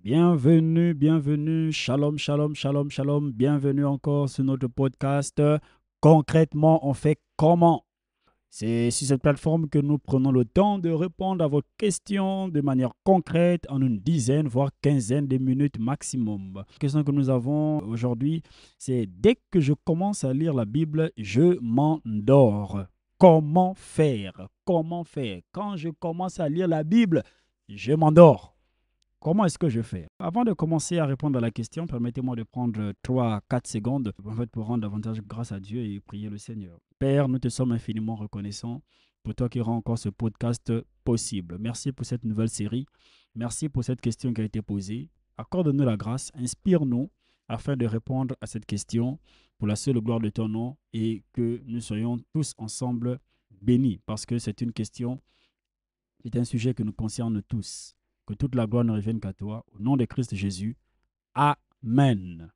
Bienvenue, bienvenue, shalom, shalom, shalom, shalom, bienvenue encore sur notre podcast. Concrètement, on fait comment? C'est sur cette plateforme que nous prenons le temps de répondre à vos questions de manière concrète en une dizaine, voire quinzaine de minutes maximum. La question que nous avons aujourd'hui, c'est dès que je commence à lire la Bible, je m'endors. Comment faire? Comment faire? Quand je commence à lire la Bible, je m'endors. Comment est-ce que je fais? Avant de commencer à répondre à la question, permettez-moi de prendre 3 4 secondes pour rendre davantage grâce à Dieu et prier le Seigneur. Père, nous te sommes infiniment reconnaissants pour toi qui rends encore ce podcast possible. Merci pour cette nouvelle série. Merci pour cette question qui a été posée. Accorde-nous la grâce, inspire-nous afin de répondre à cette question pour la seule gloire de ton nom et que nous soyons tous ensemble bénis parce que c'est une question, c'est un sujet qui nous concerne tous. Que toute la gloire ne revienne qu'à toi. Au nom de Christ Jésus. Amen.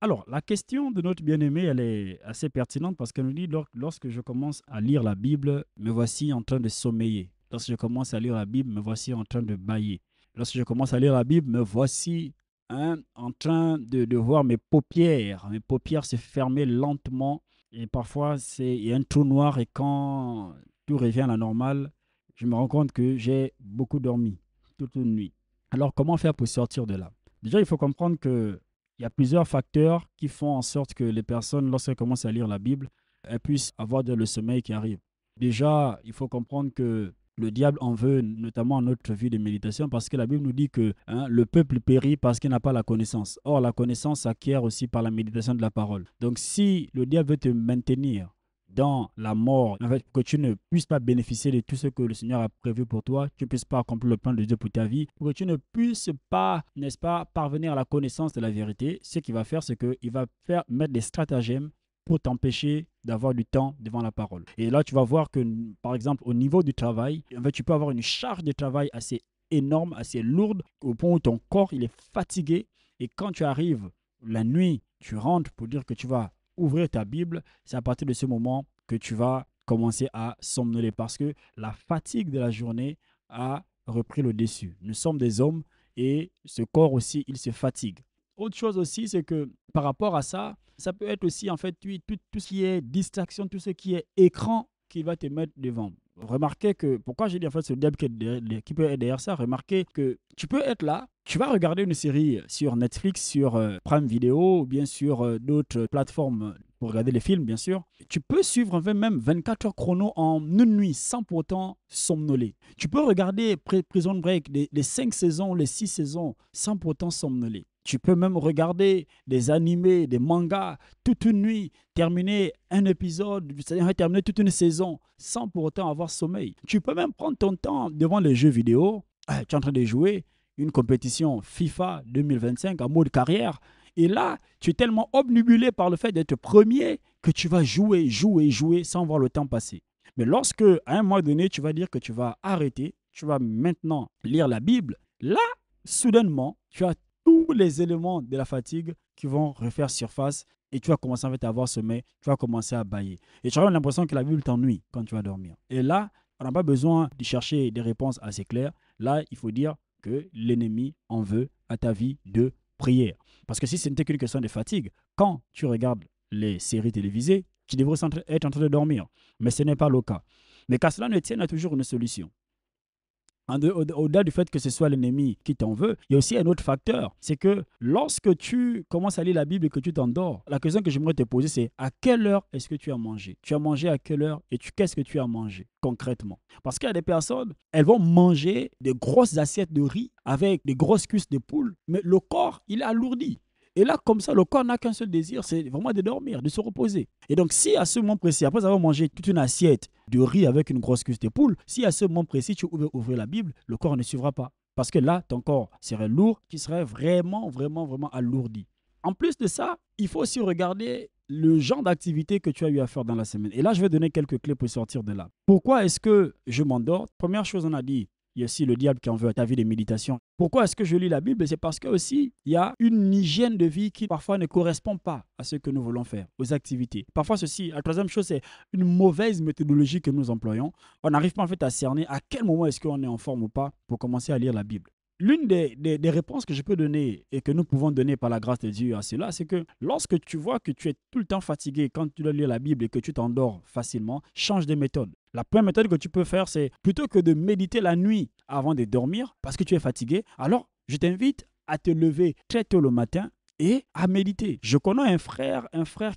Alors, la question de notre bien-aimé, elle est assez pertinente parce qu'elle nous dit, lorsque je commence à lire la Bible, me voici en train de sommeiller. Lorsque je commence à lire la Bible, me voici en train de bâiller. Lorsque je commence à lire la Bible, me voici en train de voir mes paupières se fermer lentement. Et parfois, il y a un trou noir et quand tout revient à la normale, je me rends compte que j'ai beaucoup dormi toute une nuit. Alors, comment faire pour sortir de là? Déjà, il faut comprendre qu'il y a plusieurs facteurs qui font en sorte que les personnes, lorsqu'elles commencent à lire la Bible, elles puissent avoir le sommeil qui arrive. Déjà, il faut comprendre que le diable en veut notamment à notre vie de méditation parce que la Bible nous dit que le peuple périt parce qu'il n'a pas la connaissance. Or, la connaissance s'acquiert aussi par la méditation de la parole. Donc, si le diable veut te maintenir dans la mort, en fait, que tu ne puisses pas bénéficier de tout ce que le Seigneur a prévu pour toi, tu ne puisses pas accomplir le plan de Dieu pour ta vie, pour que tu ne puisses pas, n'est-ce pas, parvenir à la connaissance de la vérité, ce qu'il va faire, c'est qu'il va mettre des stratagèmes pour t'empêcher d'avoir du temps devant la parole. Et là, tu vas voir que, par exemple, au niveau du travail, en fait, tu peux avoir une charge de travail assez énorme, assez lourde, au point où ton corps, il est fatigué. Et quand tu arrives la nuit, tu rentres pour dire que tu vas ouvrir ta Bible, c'est à partir de ce moment que tu vas commencer à somnoler parce que la fatigue de la journée a repris le dessus. Nous sommes des hommes et ce corps aussi, il se fatigue. Autre chose aussi, c'est que par rapport à ça, ça peut être aussi en fait tout ce qui est distraction, tout ce qui est écran qui va te mettre devant. Remarquez que, pourquoi j'ai dit en fait c'est le diable qui peut être derrière ça, remarquez que tu peux être là, tu vas regarder une série sur Netflix, sur Prime Video ou bien sur d'autres plateformes pour regarder les films bien sûr. Tu peux suivre même 24 heures chrono en une nuit sans pourtant somnoler. Tu peux regarder Prison Break, les 5 saisons, les 6 saisons sans pourtant somnoler. Tu peux même regarder des animés, des mangas toute une nuit, terminer un épisode, c'est-à-dire terminer toute une saison sans pour autant avoir sommeil. Tu peux même prendre ton temps devant les jeux vidéo. Tu es en train de jouer une compétition FIFA 2025 en mode carrière. Et là, tu es tellement obnubilé par le fait d'être premier que tu vas jouer, jouer, jouer sans voir le temps passer. Mais lorsque, à un moment donné, tu vas dire que tu vas arrêter, tu vas maintenant lire la Bible, là, soudainement, tu as tous les éléments de la fatigue qui vont refaire surface et tu vas commencer en fait à avoir sommeil, tu vas commencer à bâiller. Et tu as l'impression que la Bible t'ennuie quand tu vas dormir. Et là, on n'a pas besoin de chercher des réponses assez claires. Là, il faut dire que l'ennemi en veut à ta vie de prière. Parce que si ce n'était qu'une question de fatigue, quand tu regardes les séries télévisées, tu devrais être en train de dormir. Mais ce n'est pas le cas. Mais qu'à cela ne tienne, à toujours une solution. Au-delà du fait que ce soit l'ennemi qui t'en veut, il y a aussi un autre facteur. C'est que lorsque tu commences à lire la Bible et que tu t'endors, la question que j'aimerais te poser, c'est à quelle heure est-ce que tu as mangé? Tu as mangé à quelle heure et qu'est-ce que tu as mangé concrètement? Parce qu'il y a des personnes, elles vont manger des grosses assiettes de riz avec des grosses cuisses de poule, mais le corps, il est alourdi. Et là, comme ça, le corps n'a qu'un seul désir, c'est vraiment de dormir, de se reposer. Et donc, si à ce moment précis, après avoir mangé toute une assiette de riz avec une grosse cuisse de poule, si à ce moment précis, tu ouvres la Bible, le corps ne suivra pas. Parce que là, ton corps serait lourd, tu serais vraiment, vraiment, vraiment alourdi. En plus de ça, il faut aussi regarder le genre d'activité que tu as eu à faire dans la semaine. Et là, je vais donner quelques clés pour sortir de là. Pourquoi est-ce que je m'endors? Première chose, on a dit, il y a aussi le diable qui en veut à ta vie de méditation. Pourquoi est-ce que je lis la Bible? C'est parce que aussi, il y a une hygiène de vie qui parfois ne correspond pas à ce que nous voulons faire, aux activités. Parfois ceci, la troisième chose, c'est une mauvaise méthodologie que nous employons. On n'arrive pas en fait à cerner à quel moment est-ce qu'on est en forme ou pas pour commencer à lire la Bible. l'une des réponses que je peux donner et que nous pouvons donner par la grâce de Dieu à cela, c'est que lorsque tu vois que tu es tout le temps fatigué quand tu dois lire la Bible et que tu t'endors facilement, change de méthode. La première méthode que tu peux faire, c'est plutôt que de méditer la nuit avant de dormir parce que tu es fatigué, alors je t'invite à te lever très tôt le matin et à méditer. Je connais un frère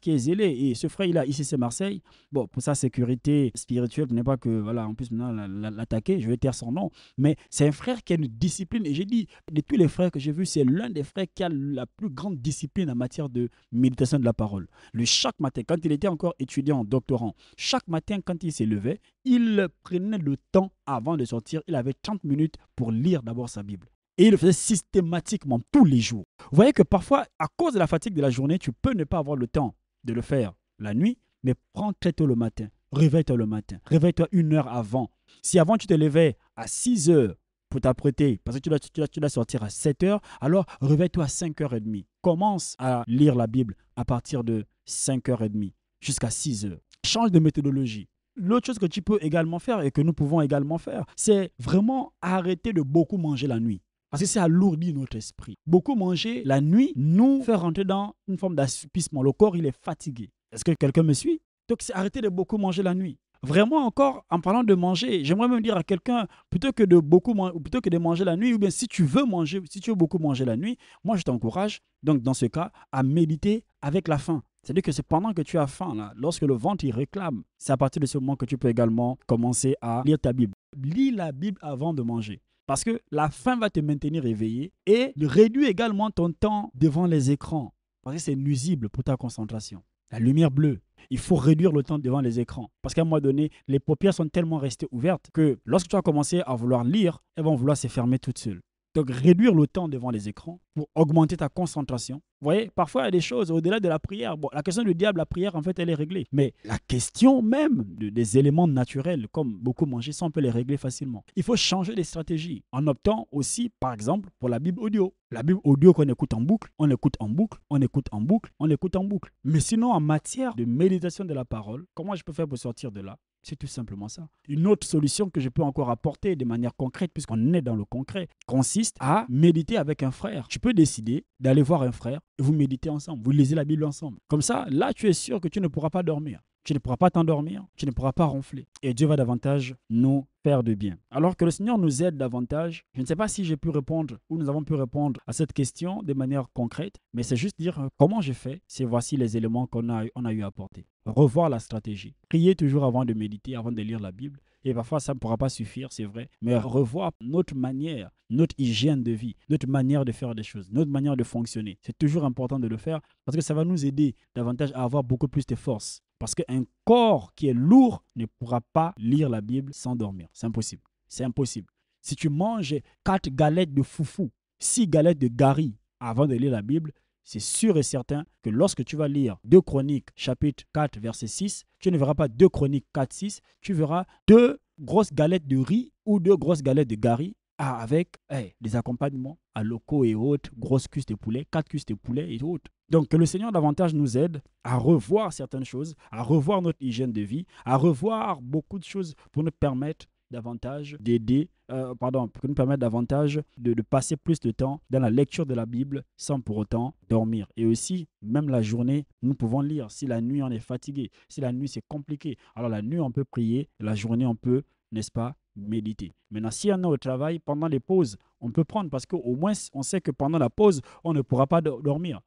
qui est zélé et ce frère, il a ici c'est Marseille. Bon, pour sa sécurité spirituelle, je n'ai pas que, voilà, en plus maintenant l'attaquer, je vais taire son nom. Mais c'est un frère qui a une discipline et j'ai dit, de tous les frères que j'ai vus, c'est l'un des frères qui a la plus grande discipline en matière de méditation de la parole. Lui, chaque matin, quand il était encore étudiant, doctorant, chaque matin, quand il s'est levé, il prenait le temps avant de sortir, il avait 30 minutes pour lire d'abord sa Bible. Et il le faisait systématiquement tous les jours. Vous voyez que parfois, à cause de la fatigue de la journée, tu peux ne pas avoir le temps de le faire la nuit, mais prends très tôt le matin. Réveille-toi le matin. Réveille-toi 1 heure avant. Si avant tu te levais à 6 heures pour t'apprêter, parce que tu dois sortir à 7 heures, alors réveille-toi à 5h30. Commence à lire la Bible à partir de 5h30 jusqu'à 6 heures. Change de méthodologie. L'autre chose que tu peux également faire et que nous pouvons également faire, c'est vraiment arrêter de beaucoup manger la nuit. Parce que ça alourdit notre esprit. Beaucoup manger la nuit nous fait rentrer dans une forme d'assoupissement. Le corps, il est fatigué. Est-ce que quelqu'un me suit? Donc, c'est arrêter de beaucoup manger la nuit. Vraiment encore, en parlant de manger, j'aimerais même dire à quelqu'un, plutôt que de manger la nuit, ou bien si tu veux beaucoup manger la nuit, moi je t'encourage, donc dans ce cas, à méditer avec la faim. C'est-à-dire que c'est pendant que tu as faim, là, lorsque le ventre il réclame, c'est à partir de ce moment que tu peux également commencer à lire ta Bible. Lis la Bible avant de manger. Parce que la faim va te maintenir éveillé et réduit également ton temps devant les écrans. Parce que c'est nuisible pour ta concentration. La lumière bleue, il faut réduire le temps devant les écrans. Parce qu'à un moment donné, les paupières sont tellement restées ouvertes que lorsque tu vas commencer à vouloir lire, elles vont vouloir se fermer toutes seules. Donc, réduire le temps devant les écrans pour augmenter ta concentration. Vous voyez, parfois, il y a des choses au-delà de la prière. Bon, la question du diable, la prière, en fait, elle est réglée. Mais la question même des éléments naturels, comme beaucoup manger, ça, on peut les régler facilement. Il faut changer les stratégies en optant aussi, par exemple, pour la Bible audio. La Bible audio qu'on écoute en boucle, on écoute en boucle, on écoute en boucle, on écoute en boucle. Mais sinon, en matière de méditation de la parole, comment je peux faire pour sortir de là? C'est tout simplement ça. Une autre solution que je peux encore apporter de manière concrète, puisqu'on est dans le concret, consiste à méditer avec un frère. Tu peux décider d'aller voir un frère et vous méditez ensemble, vous lisez la Bible ensemble. Comme ça, là, tu es sûr que tu ne pourras pas dormir. Tu ne pourras pas t'endormir, tu ne pourras pas ronfler. Et Dieu va davantage nous faire de bien. Alors que le Seigneur nous aide davantage, je ne sais pas si j'ai pu répondre ou nous avons pu répondre à cette question de manière concrète, mais c'est juste dire comment j'ai fait, c'est voici les éléments qu'on a eu à apporter. Revoir la stratégie. Prier toujours avant de méditer, avant de lire la Bible. Et parfois, ça ne pourra pas suffire, c'est vrai. Mais revoir notre manière, notre hygiène de vie, notre manière de faire des choses, notre manière de fonctionner. C'est toujours important de le faire parce que ça va nous aider davantage à avoir beaucoup plus de force. Parce qu'un corps qui est lourd ne pourra pas lire la Bible sans dormir. C'est impossible. C'est impossible. Si tu manges 4 galettes de foufou, 6 galettes de gari avant de lire la Bible, c'est sûr et certain que lorsque tu vas lire 2 Chroniques, chapitre 4, verset 6, tu ne verras pas 2 Chroniques 4, 6, tu verras 2 grosses galettes de riz ou 2 grosses galettes de gari avec des accompagnements à locaux et autres, grosses cuisses de poulet, 4 cuisses de poulet et autres. Donc que le Seigneur davantage nous aide à revoir certaines choses, à revoir notre hygiène de vie, à revoir beaucoup de choses pour nous permettre davantage pour nous permettre davantage de passer plus de temps dans la lecture de la Bible sans pour autant dormir. Et aussi, même la journée, nous pouvons lire. Si la nuit, on est fatigué, si la nuit, c'est compliqué, alors la nuit, on peut prier, la journée, on peut, n'est-ce pas, méditer. Maintenant, si on est au travail, pendant les pauses, on peut prendre parce qu'au moins, on sait que pendant la pause, on ne pourra pas dormir.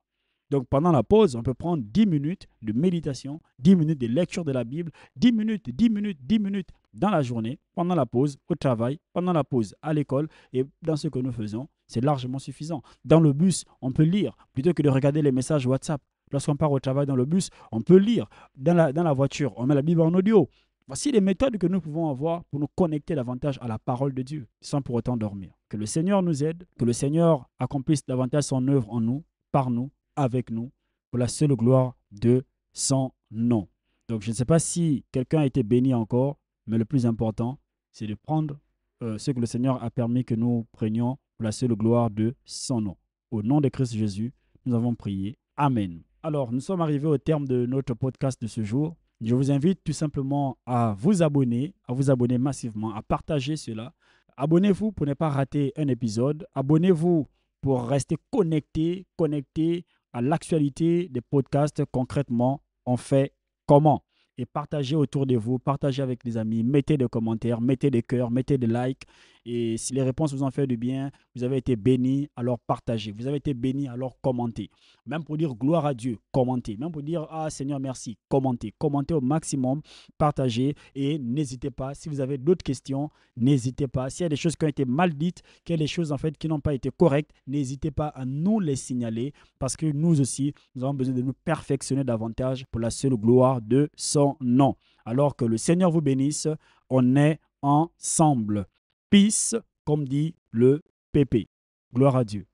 Donc, pendant la pause, on peut prendre 10 minutes de méditation, 10 minutes de lecture de la Bible, 10 minutes, 10 minutes, 10 minutes dans la journée, pendant la pause, au travail, pendant la pause, à l'école et dans ce que nous faisons, c'est largement suffisant. Dans le bus, on peut lire plutôt que de regarder les messages WhatsApp. Lorsqu'on part au travail dans le bus, on peut lire. Dans la voiture, on met la Bible en audio. Voici les méthodes que nous pouvons avoir pour nous connecter davantage à la parole de Dieu sans pour autant dormir. Que le Seigneur nous aide, que le Seigneur accomplisse davantage son œuvre en nous, par nous, avec nous, pour la seule gloire de son nom. Donc, je ne sais pas si quelqu'un a été béni encore, mais le plus important, c'est de prendre ce que le Seigneur a permis que nous prenions pour la seule gloire de son nom. Au nom de Christ Jésus, nous avons prié. Amen. Alors, nous sommes arrivés au terme de notre podcast de ce jour. Je vous invite tout simplement à vous abonner massivement, à partager cela, Abonnez-vous pour ne pas rater un épisode. Abonnez-vous pour rester connecté à l'actualité des podcasts. Concrètement, on fait comment? Et partagez autour de vous, partagez avec les amis, mettez des commentaires, mettez des cœurs, mettez des likes. Et si les réponses vous ont fait du bien, vous avez été béni, alors partagez. Vous avez été béni, alors commentez. Même pour dire gloire à Dieu, commentez. Même pour dire ah Seigneur merci, commentez. Commentez au maximum, partagez et n'hésitez pas. Si vous avez d'autres questions, n'hésitez pas. S'il y a des choses qui ont été mal dites, qu'il y a des choses en fait qui n'ont pas été correctes, n'hésitez pas à nous les signaler parce que nous aussi, nous avons besoin de nous perfectionner davantage pour la seule gloire de son nom. Alors que le Seigneur vous bénisse, on est ensemble. Peace, comme dit le PP. Gloire à Dieu.